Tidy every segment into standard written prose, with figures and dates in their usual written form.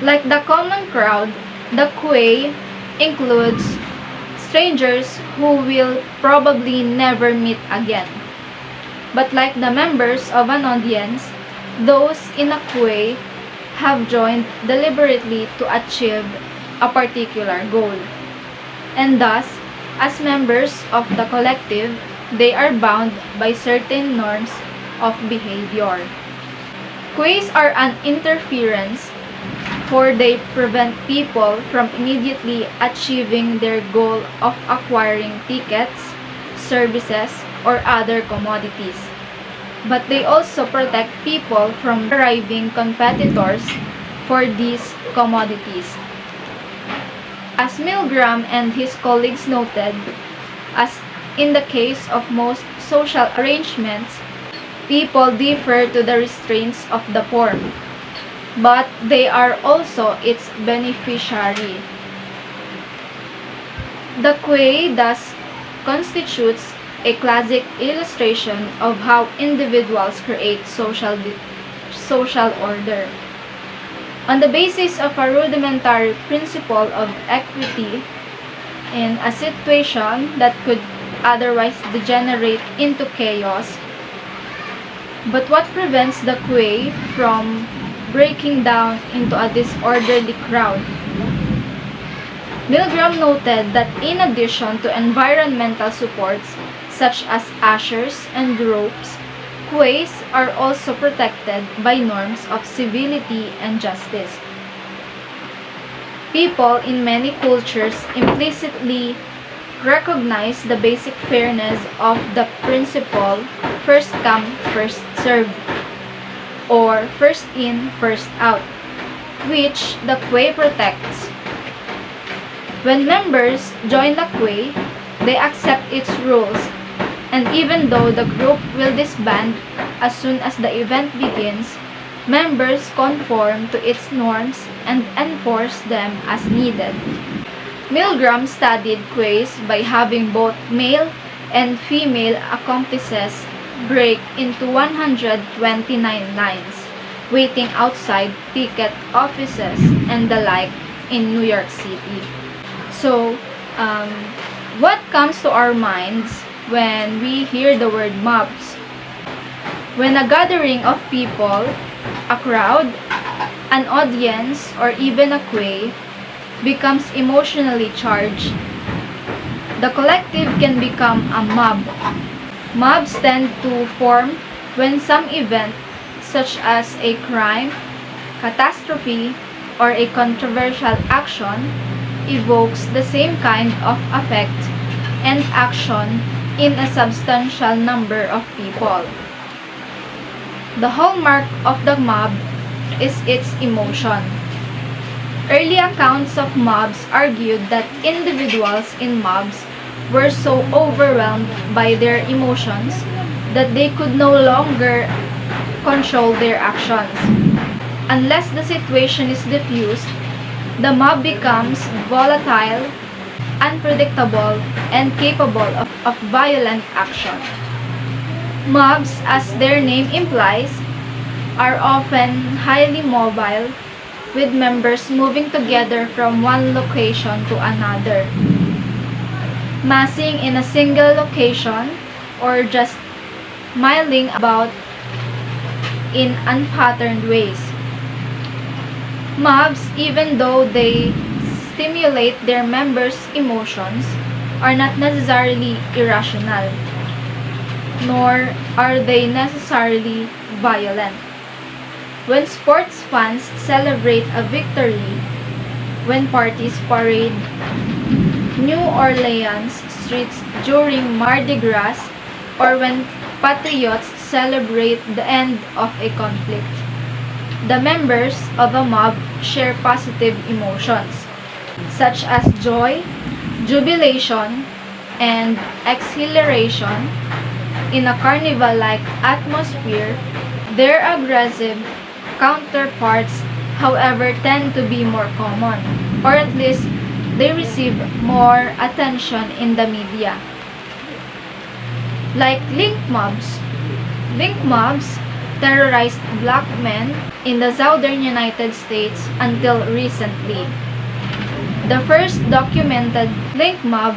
Like the common crowd, the Kuei includes strangers who will probably never meet again. But like the members of an audience, those in a Kuei have joined deliberately to achieve a particular goal. And thus, as members of the collective, they are bound by certain norms of behavior. Kueis are an interference, for they prevent people from immediately achieving their goal of acquiring tickets, services, or other commodities. But they also protect people from arriving competitors for these commodities. As Milgram and his colleagues noted, as in the case of most social arrangements, people defer to the restraints of the form, but they are also its beneficiary. The Kuei thus constitutes a classic illustration of how individuals create social order. On the basis of a rudimentary principle of equity in a situation that could otherwise degenerate into chaos. But what prevents the Kuei from breaking down into a disorderly crowd? Milgram noted that in addition to environmental supports such as ushers and ropes, Kueis are also protected by norms of civility and justice. People in many cultures implicitly recognize the basic fairness of the principle first come, first served, or first in, first out, which the Kuei protects. When members join the Kuei, they accept its rules, and even though the group will disband as soon as the event begins, members conform to its norms and enforce them as needed. Milgram studied Kueis by having both male and female accomplices break into 129 lines, waiting outside ticket offices and the like in New York City. So, what comes to our minds when we hear the word mobs? When a gathering of people, a crowd, an audience, or even a Kuei becomes emotionally charged, the collective can become a mob. Mobs tend to form when some event, such as a crime, catastrophe, or a controversial action, evokes the same kind of affect and action in a substantial number of people. The hallmark of the mob is its emotion. Early accounts of mobs argued that individuals in mobs were so overwhelmed by their emotions that they could no longer control their actions. Unless the situation is diffused, the mob becomes volatile, unpredictable, and capable of violent action. Mobs, as their name implies, are often highly mobile, with members moving together from one location to another, massing in a single location, or just milling about in unpatterned ways. Mobs, even though they stimulate their members' emotions, are not necessarily irrational, nor are they necessarily violent. When sports fans celebrate a victory, when parties parade New Orleans streets during Mardi Gras, or when patriots celebrate the end of a conflict, the members of a mob share positive emotions, such as joy, jubilation, and exhilaration. In a carnival-like atmosphere, their aggressive counterparts, however, tend to be more common, or at least they receive more attention in the media. Like link mobs. Link mobs terrorized black men in the southern United States until recently. The first documented lynch mob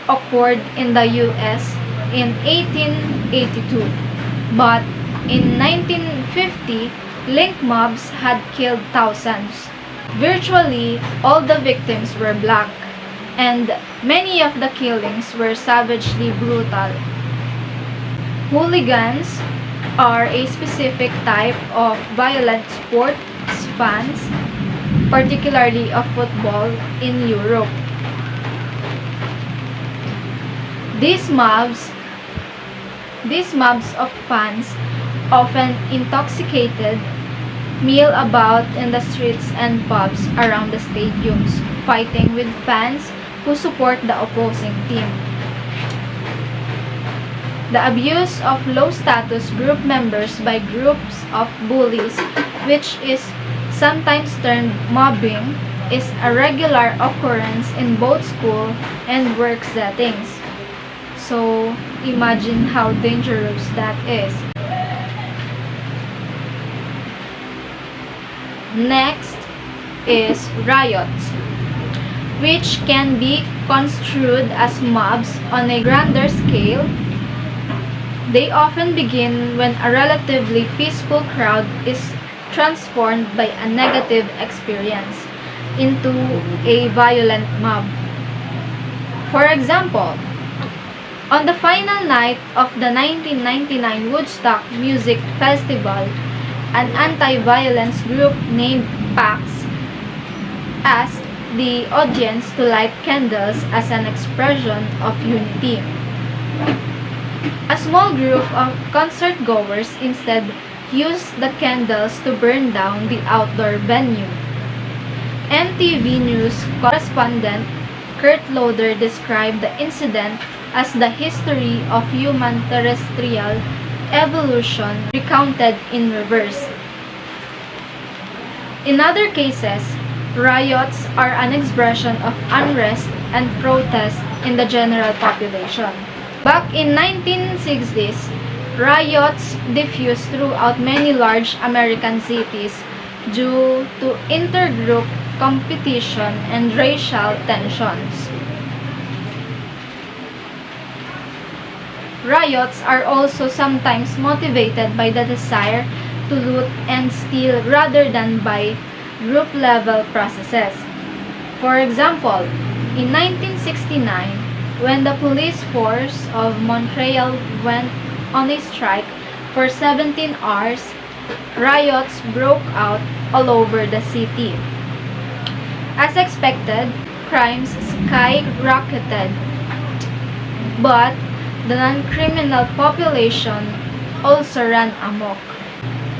occurred in the US in 1882, but in 1950, lynch mobs had killed thousands. Virtually all the victims were black, and many of the killings were savagely brutal. Hooligans are a specific type of violent sports fans, particularly of football in Europe. These mobs of fans, often intoxicated, mill about in the streets and pubs around the stadiums, fighting with fans who support the opposing team. The abuse of low-status group members by groups of bullies, which is sometimes termed mobbing, is a regular occurrence in both school and work settings. So, imagine how dangerous that is. Next is riots, which can be construed as mobs on a grander scale. They often begin when a relatively peaceful crowd is transformed by a negative experience into a violent mob. For example, on the final night of the 1999 Woodstock Music Festival, an anti-violence group named PAX asked the audience to light candles as an expression of unity. A small group of concert-goers instead used the candles to burn down the outdoor venue. NTV News correspondent Kurt Loder described the incident as the history of human terrestrial evolution recounted in reverse. In other cases, riots are an expression of unrest and protest in the general population. Back in 1960s, riots diffused throughout many large American cities due to intergroup competition and racial tensions. Riots are also sometimes motivated by the desire to loot and steal rather than by group-level processes. For example, in 1969, when the police force of Montreal went on a strike for 17 hours, riots broke out all over the city. As expected, crimes skyrocketed, but the non-criminal population also ran amok.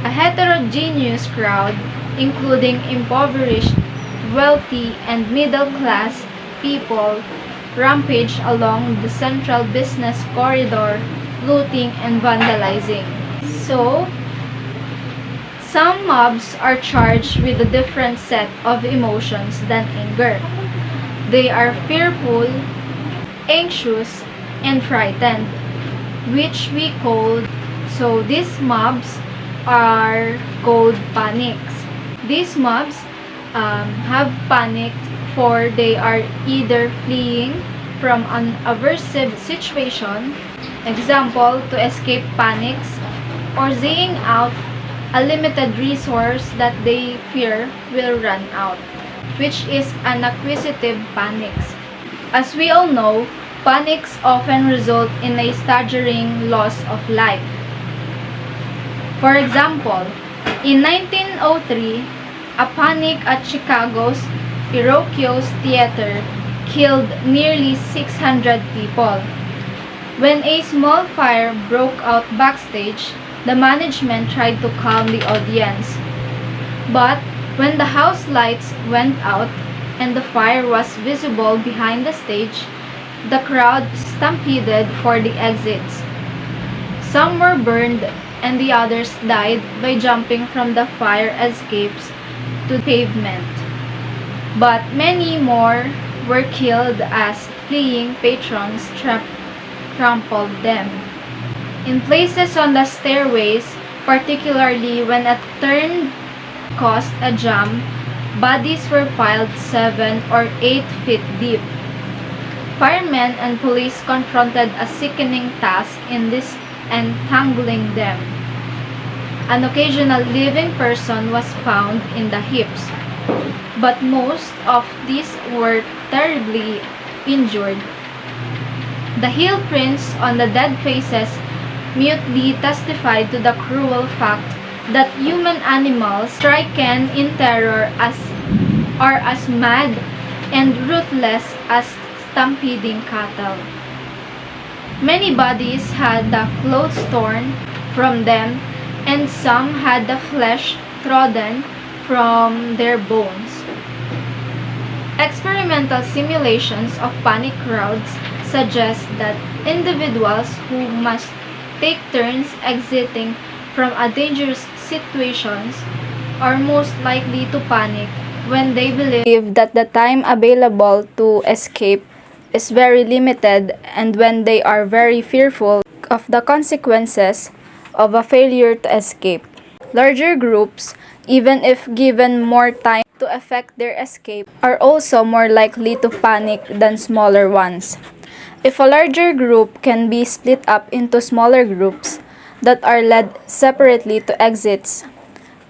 A heterogeneous crowd, including impoverished, wealthy, and middle-class people, rampaged along the central business corridor, looting and vandalizing. So, some mobs are charged with a different set of emotions than anger. They are fearful, anxious, and frightened, which we call, so these mobs are called panics. These mobs have panicked, for they are either fleeing from an aversive situation, example, to escape panics, or saying out a limited resource that they fear will run out, which is an acquisitive panics. As we all know, panics often result in a staggering loss of life. For example, in 1903, a panic at Chicago's Iroquois Theater killed nearly 600 people. When a small fire broke out backstage, the management tried to calm the audience. But when the house lights went out and the fire was visible behind the stage, the crowd stampeded for the exits. Some were burned and the others died by jumping from the fire escapes to the pavement. But many more were killed as fleeing patrons trampled them. In places on the stairways, particularly when a caused a jam, bodies were piled 7 or 8 feet deep. Firemen and police confronted a sickening task in disentangling them. An occasional living person was found in the heaps, but most of these were terribly injured. The heel prints on the dead faces mutely testified to the cruel fact that human animals stricken in terror are as mad and ruthless as stampeding cattle. Many bodies had the clothes torn from them, and some had the flesh trodden from their bones. Experimental simulations of panic crowds suggest that individuals who must take turns exiting from a dangerous situations are most likely to panic when they believe that the time available to escape is very limited and when they are very fearful of the consequences of a failure to escape. Larger groups, even if given more time to effect their escape, are also more likely to panic than smaller ones. If a larger group can be split up into smaller groups that are led separately to exits,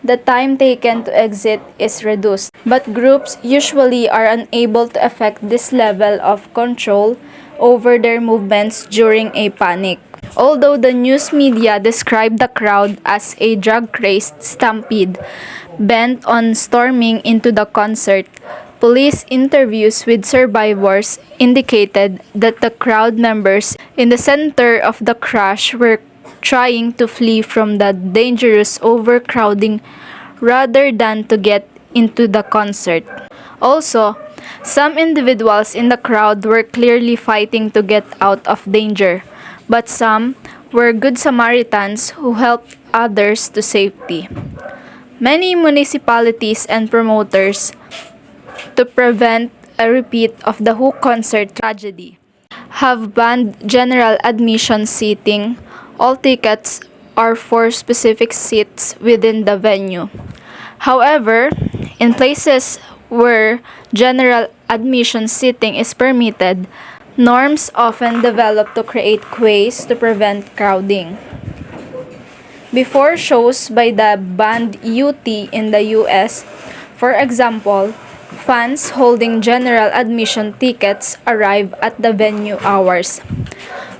the time taken to exit is reduced. But groups usually are unable to effect this level of control over their movements during a panic. Although the news media described the crowd as a drug-crazed stampede bent on storming into the concert, police interviews with survivors indicated that the crowd members in the center of the crash were trying to flee from the dangerous overcrowding rather than to get into the concert. Also, some individuals in the crowd were clearly fighting to get out of danger, but some were good Samaritans who helped others to safety. Many municipalities and promoters, to prevent a repeat of the Who concert tragedy, have banned general admission seating. All tickets are for specific seats within the venue. However, in places where general admission seating is permitted, norms often develop to create queues to prevent crowding. Before shows by the band UT in the US, for example, fans holding general admission tickets arrive at the venue hours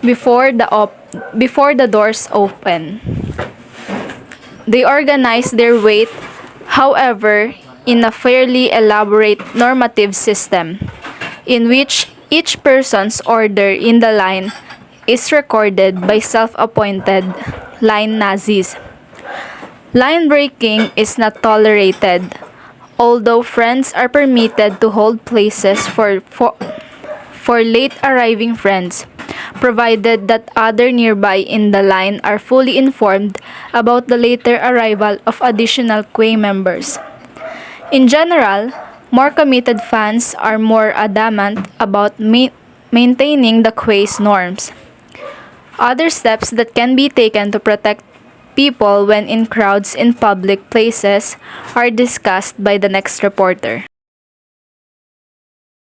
before the doors open. They organize their wait, however, in a fairly elaborate normative system, in which each person's order in the line is recorded by self-appointed line Nazis. Line breaking is not tolerated, although friends are permitted to hold places for late arriving friends, provided that other nearby in the line are fully informed about the later arrival of additional queue members. In general, more committed fans are more adamant about maintaining the queue's norms. Other steps that can be taken to protect people when in crowds in public places are discussed by the next reporter.